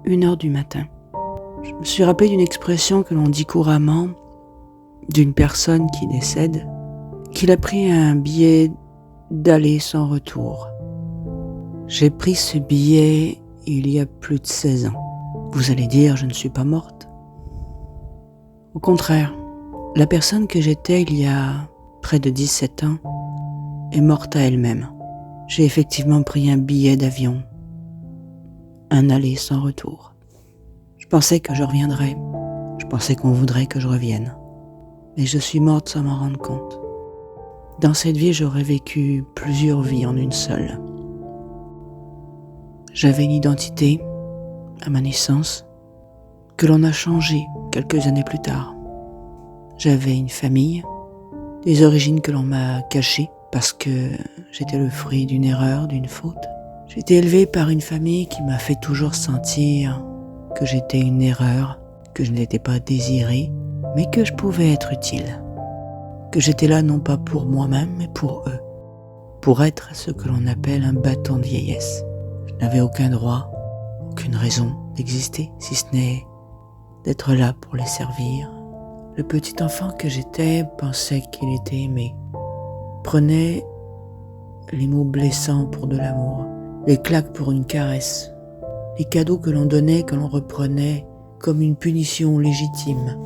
1h du matin. Je me suis rappelé d'une expression que l'on dit couramment d'une personne qui décède, qu'il a pris un billet d'aller sans retour. J'ai pris ce billet il y a plus de 16 ans. Vous allez dire, je ne suis pas morte. Au contraire, la personne que j'étais il y a près de 17 ans est morte à elle-même. J'ai effectivement pris un billet d'avion, un aller sans retour. Je pensais que je reviendrais, je pensais qu'on voudrait que je revienne, mais je suis morte sans m'en rendre compte. Dans cette vie, j'aurais vécu plusieurs vies en une seule. J'avais une identité à ma naissance que l'on a changée quelques années plus tard. J'avais une famille, des origines que l'on m'a cachées parce que j'étais le fruit d'une erreur, d'une faute. J'ai été élevée par une famille qui m'a fait toujours sentir que j'étais une erreur, que je n'étais pas désirée, mais que je pouvais être utile. Que j'étais là non pas pour moi-même, mais pour eux. Pour être ce que l'on appelle un bâton de vieillesse. Je n'avais aucun droit, aucune raison d'exister, si ce n'est d'être là pour les servir. Le petit enfant que j'étais pensait qu'il était aimé. Prenait les mots blessants pour de l'amour, les claques pour une caresse, les cadeaux que l'on donnait, que l'on reprenait comme une punition légitime.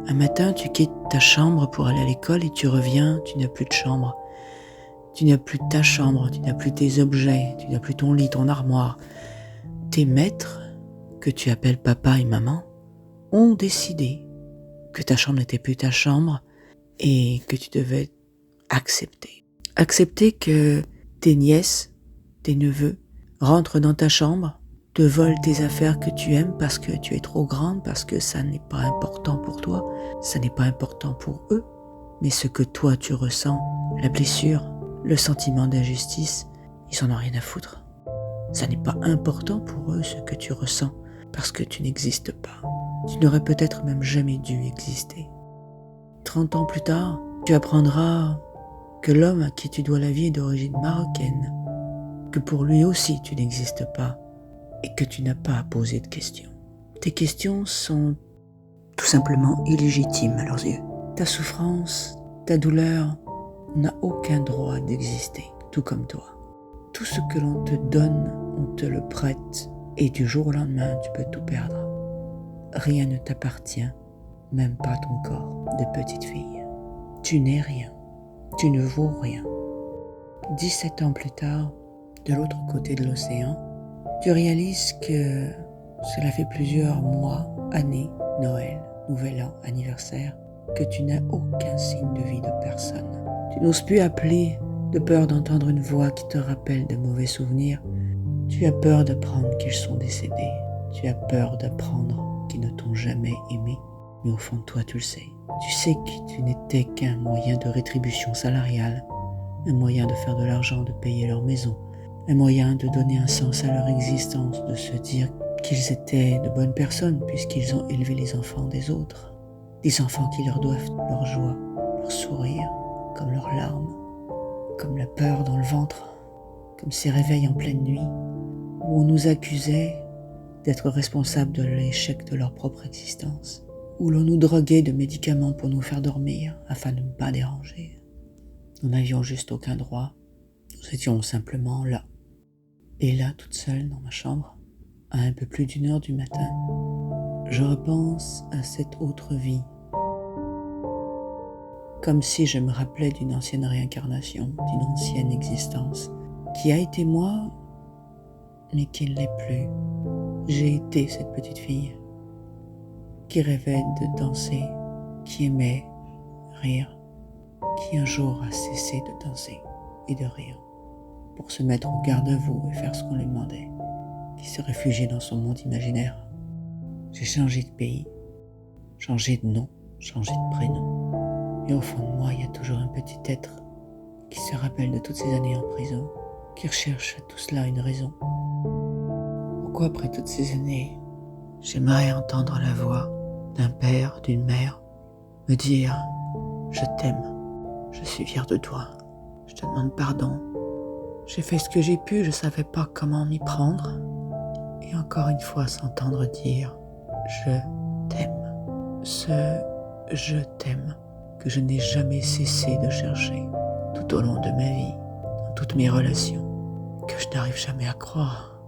Un matin, tu quittes ta chambre pour aller à l'école et tu reviens, tu n'as plus de chambre. Tu n'as plus ta chambre, tu n'as plus tes objets, tu n'as plus ton lit, ton armoire. Tes maîtres, que tu appelles papa et maman, ont décidé que ta chambre n'était plus ta chambre et que tu devais accepter. Accepter que tes nièces, tes neveux rentrent dans ta chambre, te volent tes affaires que tu aimes parce que tu es trop grande, parce que ça n'est pas important pour toi, ça n'est pas important pour eux, mais ce que toi tu ressens, la blessure, le sentiment d'injustice, ils en ont rien à foutre. Ça n'est pas important pour eux ce que tu ressens, parce que tu n'existes pas. Tu n'aurais peut-être même jamais dû exister. 30 ans plus tard, tu apprendras que l'homme à qui tu dois la vie est d'origine marocaine, que pour lui aussi tu n'existes pas et que tu n'as pas à poser de questions. Tes questions sont tout simplement illégitimes à leurs yeux. Ta souffrance, ta douleur n'a aucun droit d'exister, tout comme toi. Tout ce que l'on te donne, on te le prête et du jour au lendemain, tu peux tout perdre. Rien ne t'appartient, même pas ton corps de petite fille. Tu n'es rien, tu ne vaux rien. 17 ans plus tard, de l'autre côté de l'océan, tu réalises que cela fait plusieurs mois, années, Noël, Nouvel An, anniversaire, que tu n'as aucun signe de vie de personne. Tu n'oses plus appeler de peur d'entendre une voix qui te rappelle de mauvais souvenirs. Tu as peur d'apprendre qu'ils sont décédés. Tu as peur d'apprendre qu'ils ne t'ont jamais aimé. Mais au fond de toi, tu le sais. Tu sais que tu n'étais qu'un moyen de rétribution salariale, un moyen de faire de l'argent, de payer leur maison, un moyen de donner un sens à leur existence, de se dire qu'ils étaient de bonnes personnes puisqu'ils ont élevé les enfants des autres. Des enfants qui leur doivent leur joie, leur sourire, comme leurs larmes, comme la peur dans le ventre, comme ces réveils en pleine nuit où on nous accusait d'être responsables de l'échec de leur propre existence, où l'on nous droguait de médicaments pour nous faire dormir afin de ne pas déranger. Nous n'avions juste aucun droit, nous étions simplement là. Et là, toute seule dans ma chambre, à un peu plus d'1h du matin, je repense à cette autre vie, comme si je me rappelais d'une ancienne réincarnation, d'une ancienne existence, qui a été moi, mais qui ne l'est plus. J'ai été cette petite fille, qui rêvait de danser, qui aimait rire, qui un jour a cessé de danser et de rire, pour se mettre au garde-à-vous et faire ce qu'on lui demandait, qui se réfugiait dans son monde imaginaire. J'ai changé de pays, changé de nom, changé de prénom. Et au fond de moi, il y a toujours un petit être qui se rappelle de toutes ces années en prison, qui recherche à tout cela une raison. Pourquoi après toutes ces années, j'aimerais entendre la voix d'un père, d'une mère, me dire « Je t'aime, je suis fier de toi, je te demande pardon, j'ai fait ce que j'ai pu, je savais pas comment m'y prendre, et encore une fois s'entendre dire « je t'aime ». Ce « je t'aime » que je n'ai jamais cessé de chercher tout au long de ma vie, dans toutes mes relations, que je n'arrive jamais à croire,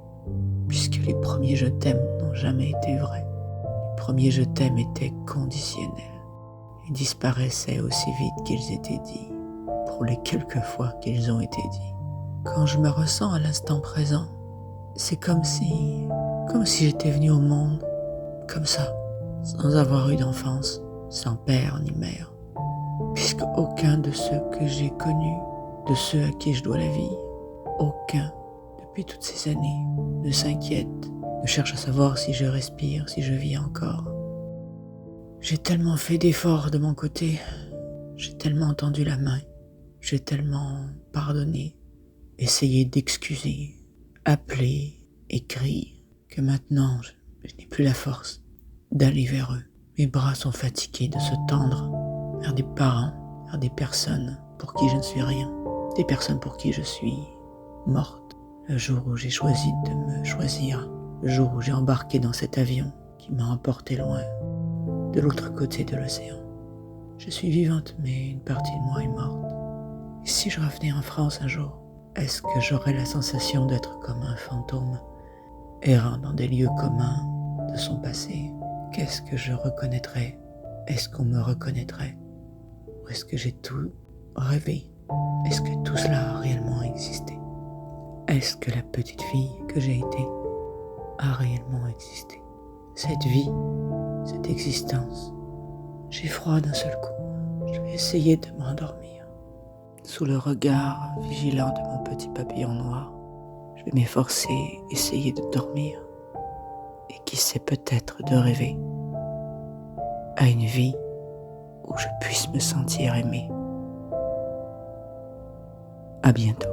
puisque les premiers « je t'aime » n'ont jamais été vrais. Les premiers « je t'aime » étaient conditionnels et disparaissaient aussi vite qu'ils étaient dits, pour les quelques fois qu'ils ont été dits. Quand je me ressens à l'instant présent, c'est comme si j'étais venu au monde, comme ça, sans avoir eu d'enfance, sans père ni mère, puisque aucun de ceux que j'ai connus, de ceux à qui je dois la vie, aucun, depuis toutes ces années, ne s'inquiète, ne cherche à savoir si je respire, si je vis encore. J'ai tellement fait d'efforts de mon côté, j'ai tellement tendu la main, j'ai tellement pardonné, essayé d'excuser, appelé, écrit, que maintenant je n'ai plus la force d'aller vers eux. Mes bras sont fatigués de se tendre vers des parents, vers des personnes pour qui je ne suis rien, des personnes pour qui je suis morte. Le jour où j'ai choisi de me choisir, le jour où j'ai embarqué dans cet avion qui m'a emporté loin, de l'autre côté de l'océan. Je suis vivante, mais une partie de moi est morte. Et si je revenais en France un jour, est-ce que j'aurais la sensation d'être comme un fantôme, errant dans des lieux communs de son passé? Qu'est-ce que je reconnaîtrais? Est-ce qu'on me reconnaîtrait? Ou est-ce que j'ai tout rêvé? Est-ce que tout cela a réellement existé? Est-ce que la petite fille que j'ai été a réellement existé? Cette vie, cette existence. J'ai froid d'un seul coup. Je vais essayer de m'endormir. Sous le regard vigilant de mon petit papillon noir, je vais m'efforcer, essayer de dormir. Et qui sait, peut-être de rêver à une vie où je puisse me sentir aimé. À bientôt.